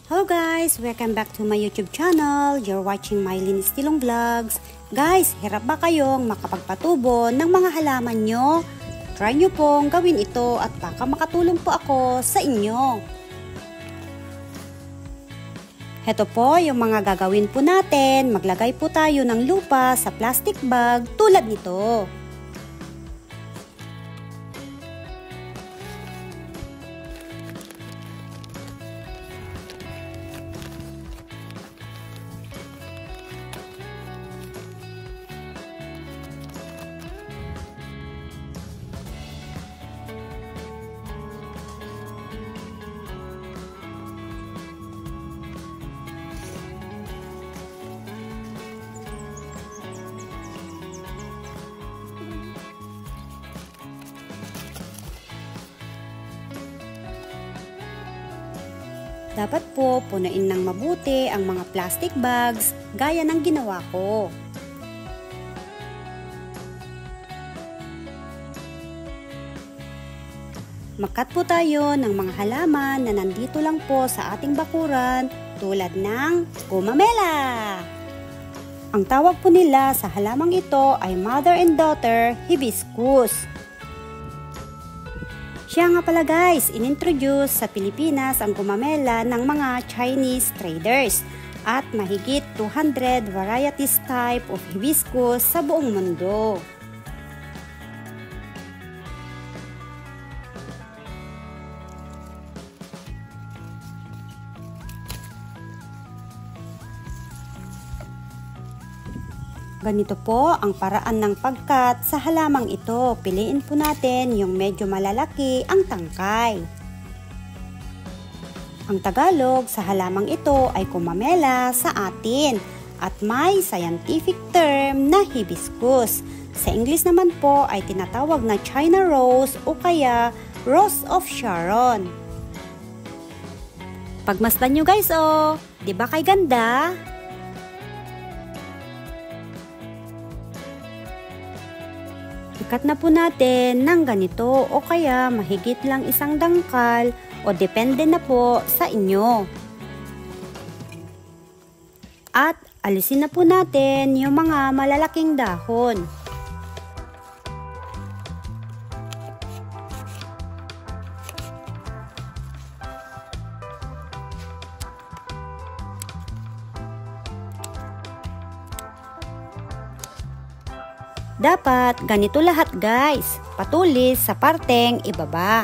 Hello guys! Welcome back to my YouTube channel. You're watching Mylene Estilong Vlogs. Guys, hirap ba kayong makapagpatubo ng mga halaman nyo? Try nyo pong gawin ito at baka makatulong po ako sa inyo. Heto po yung mga gagawin po natin. Maglagay po tayo ng lupa sa plastic bag tulad nito. Dapat po punuin ng mabuti ang mga plastic bags gaya ng ginawa ko. Makat po tayo ng mga halaman na nandito lang po sa ating bakuran tulad ng gumamela. Ang tawag po nila sa halamang ito ay mother and daughter hibiscus. Siya nga pala guys, inintroduce sa Pilipinas ang gumamela ng mga Chinese traders at mahigit 200 varieties type of hibiscus sa buong mundo. Ganito po ang paraan ng pagkat sa halamang ito. Piliin po natin yung medyo malalaki ang tangkay. Ang Tagalog sa halamang ito ay gumamela sa atin at may scientific term na hibiscus. Sa English naman po ay tinatawag na China rose o kaya Rose of Sharon. Pagmasdan nyo guys oh, di ba kay ganda? Ikat na po natin ng ganito o kaya mahigit lang isang dangkal o depende na po sa inyo. At alisin na po natin yung mga malalaking dahon. Dapat ganito lahat guys, patulis sa parteng ibaba.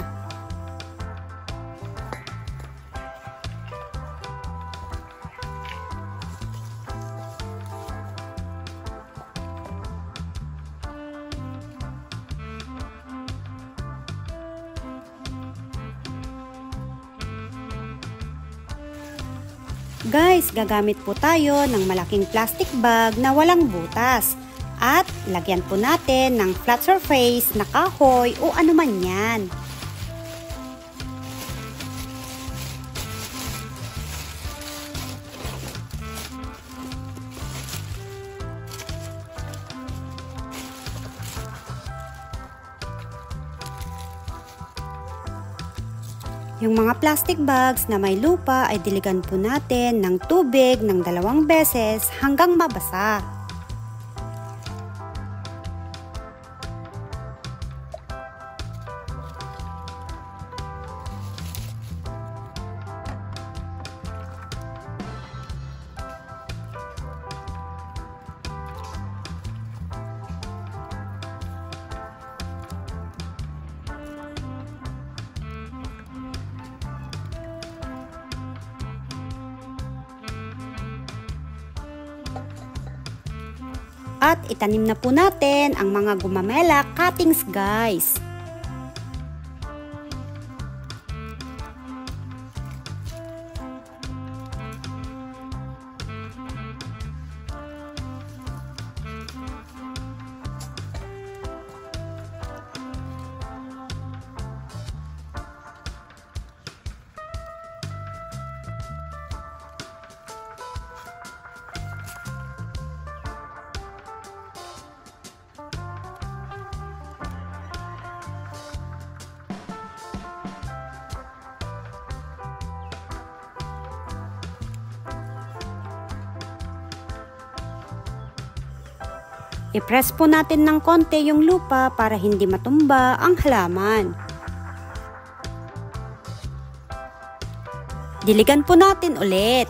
Guys, gagamit po tayo ng malaking plastic bag na walang butas. At lagyan po natin ng flat surface na kahoy o anuman yan. Yung mga plastic bags na may lupa ay diligan po natin ng tubig ng 2 beses hanggang mabasa. At itanim na po natin ang mga gumamela cuttings guys. I-press po natin ng konti yung lupa para hindi matumba ang halaman. Diligan po natin ulit.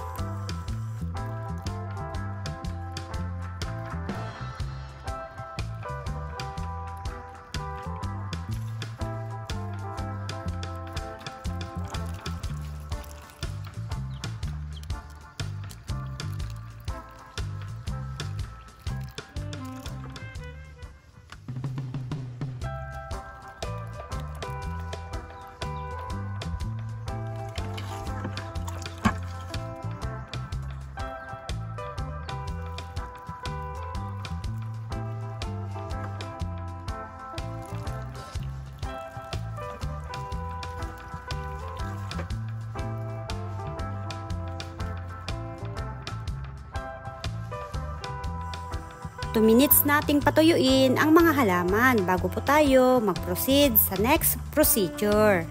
Two minutes nating patuyuin ang mga halaman bago po tayo mag-proceed sa next procedure.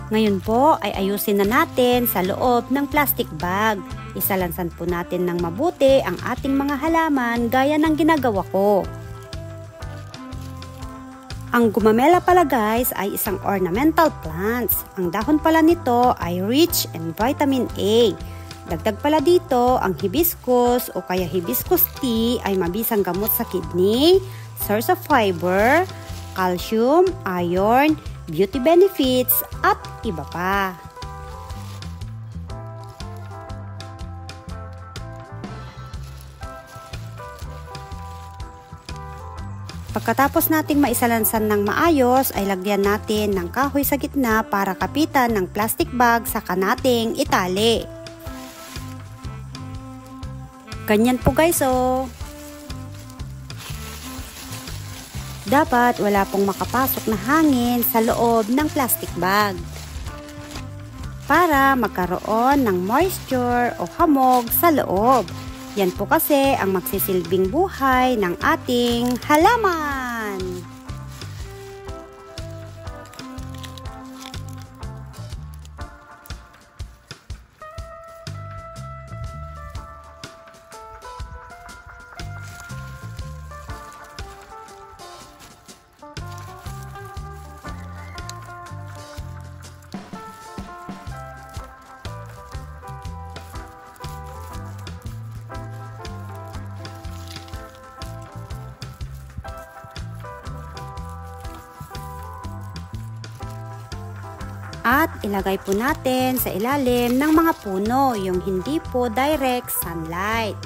Ngayon po ay ayusin na natin sa loob ng plastic bag. Isalansan po natin ng mabuti ang ating mga halaman gaya ng ginagawa ko. Ang gumamela pala guys ay isang ornamental plants. Ang dahon pala nito ay rich in vitamin A. Dagdag pala dito ang hibiscus o kaya hibiscus tea ay mabisang gamot sa kidney, source of fiber, calcium, iron, beauty benefits at iba pa. Pagkatapos nating maisalansan ng maayos ay lagyan natin ng kahoy sa gitna para kapitan ng plastic bag sa kanating itali. Ganyan po guys oh. Dapat wala pong makapasok na hangin sa loob ng plastic bag para magkaroon ng moisture o hamog sa loob. Yan po kasi ang magsisilbing buhay ng ating halaman. At ilagay po natin sa ilalim ng mga puno yung hindi po direct sunlight.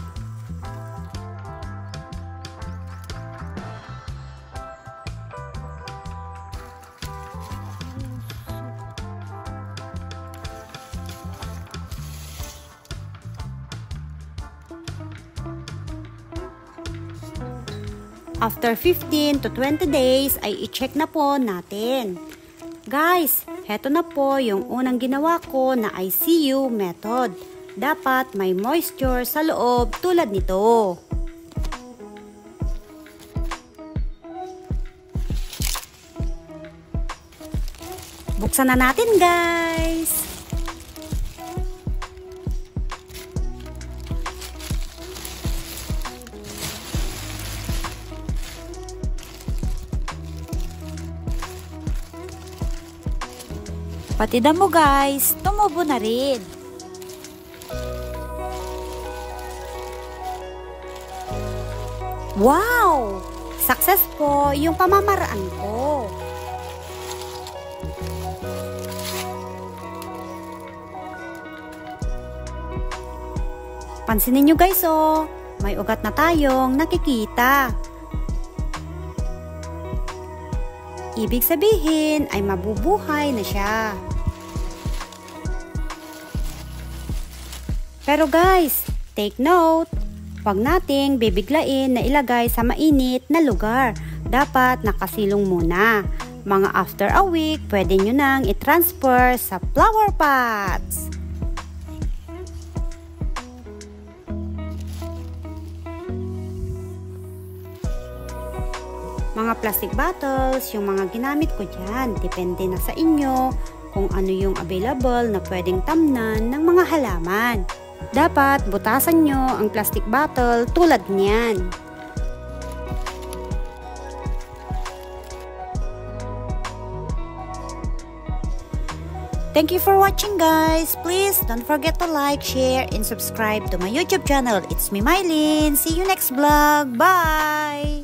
After 15 to 20 days ay i-check na po natin. Guys, heto na po yung unang ginawa ko na ICU method. Dapat may moisture sa loob tulad nito. Buksan na natin guys. Pati damo guys, tumubo na rin. Wow! Success po yung pamamaraan ko. Pansinin nyo guys oh, may ugat na tayong nakikita. Ibig sabihin ay mabubuhay na siya. Pero guys, take note, huwag nating bibiglain na ilagay sa mainit na lugar. Dapat nakasilong muna. Mga after a week, pwede nyo nang i-transfer sa flower pots. mga plastic bottles, yung mga ginamit ko dyan. Depende na sa inyo kung ano yung available na pwedeng tamnan ng mga halaman. Dapat butasan nyo ang plastic bottle tulad niyan. Thank you for watching, guys. Please don't forget to like, share, and subscribe to my YouTube channel. It's me, Mylene. See you next vlog. Bye!